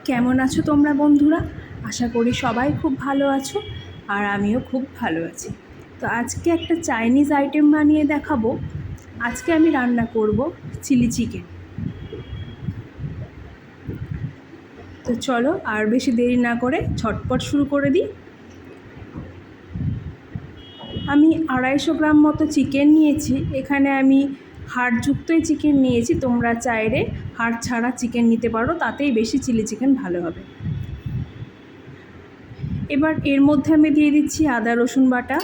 কেমন আছো তোমরা বন্ধুরা? আশা করি সবাই খুব ভালো আছো, আর আমিও খুব ভালো আছি। তো আজকে একটা চাইনিজ আইটেম বানিয়ে দেখাবো। আজকে আমি রান্না করব চিলি চিকেন। তো চলো আর বেশি দেরি না করে ঝটপট শুরু করে দিই। আমি 250 গ্রাম মতো চিকেন নিয়েছি। এখানে আমি হাড়যুক্তই চিকেন নিয়েছি, তোমরা চাইলে হাড় ছাড়া চিকেন নিতে পারো, তাতেই বেশি চিলি চিকেন ভালো হবে। এবার এর মধ্যে আমি দিয়ে দিচ্ছি আদা রসুন বাটা,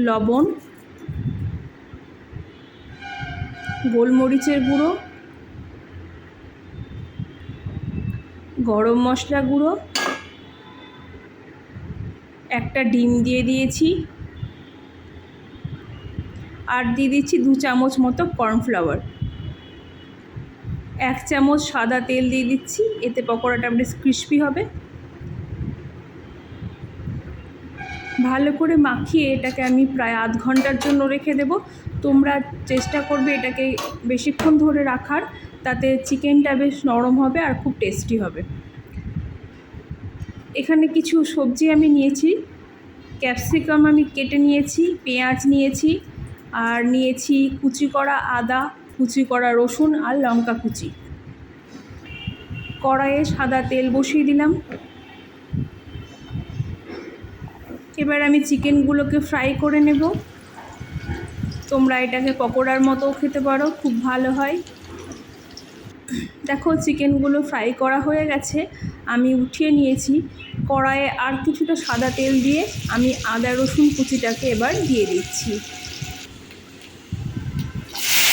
লবণ, গোলমরিচের গুঁড়ো, গরম মশলা গুঁড়ো, একটা ডিম দিয়ে দিয়েছি, আর দিয়ে দিচ্ছি 2 চামচ মতো কর্নফ্লাওয়ার, 1 চামচ সাদা তেল দিয়ে দিচ্ছি, এতে পকোড়াটা বেশ ক্রিস্পি হবে। ভালো করে মাখিয়ে এটাকে আমি প্রায় আধ ঘন্টার জন্য রেখে দেব। তোমরা চেষ্টা করবে এটাকে বেশিক্ষণ ধরে রাখার, তাতে চিকেনটা বেশ নরম হবে আর খুব টেস্টি হবে। এখানে কিছু সবজি আমি নিয়েছি, ক্যাপসিকাম আমি কেটে নিয়েছি, পেঁয়াজ নিয়েছি, আর নিয়েছি কুচি করা আদা, কুচি করা রসুন আর লঙ্কা কুচি। কড়াইয়ে সাদা তেল বসিয়ে দিলাম। এবার আমি চিকেনগুলোকে ফ্রাই করে নেব। তোমরা এটাকে পকোড়ার মতো খেতে পারো, খুব ভালো হয়। দেখো চিকেনগুলো ফ্রাই করা হয়ে গেছে, আমি উঠিয়ে নিয়েছি। কড়াইয়ে আর কিছুটা সাদা তেল দিয়ে আমি আদা রসুন কুচিটাকে এবার দিয়ে দিচ্ছি।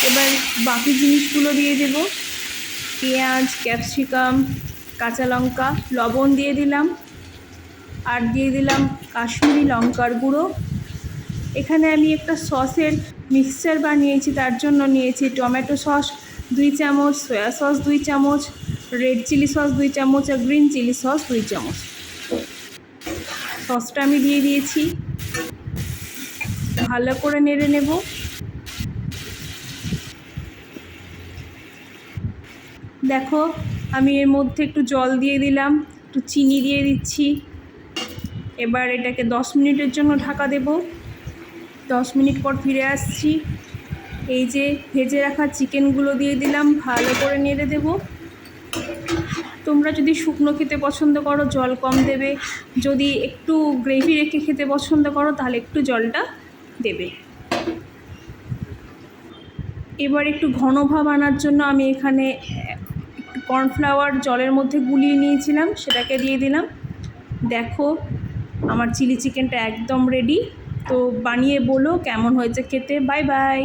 এবার বাকি জিনিসগুলো দিয়ে দেব, পেঁয়াজ, ক্যাপসিকাম, কাঁচা লঙ্কা, লবণ দিয়ে দিলাম, আর দিয়ে দিলাম কাশ্মীরি লঙ্কার গুঁড়ো। এখানে আমি একটা সসের মিক্সচার বানিয়েছি, তার জন্য নিয়েছি টমেটো সস 2 চামচ, সয়া সস 2 চামচ, রেড চিলি সস 2 চামচ আর গ্রিন চিলি সস 2 চামচ। সসটা আমি দিয়ে দিয়েছি, ভালো করে নেড়ে নেব। দেখো আমি এর মধ্যে একটু জল দিয়ে দিলাম, একটু চিনি দিয়ে দিচ্ছি। এবার এটাকে 10 মিনিটের জন্য ঢাকা দেব। 10 মিনিট পর ফিরে আসছি। এই যে ভেজে রাখা চিকেনগুলো দিয়ে দিলাম, ভালো করে নেড়ে দেব। তোমরা যদি শুকনো খেতে পছন্দ করো জল কম দেবে, যদি একটু গ্রেভি রেখে খেতে পছন্দ করো তাহলে একটু জলটা দেবে। এবার একটু ঘন ভাব আনার জন্য আমি এখানে একটু কর্নফ্লাওয়ার জলের মধ্যে গুলিয়ে নিয়েছিলাম, সেটাকে দিয়ে দিলাম। দেখো আমার চিলি চিকেনটা একদম রেডি। তো বানিয়ে বলো কেমন হয়েছে খেতে। Bye bye.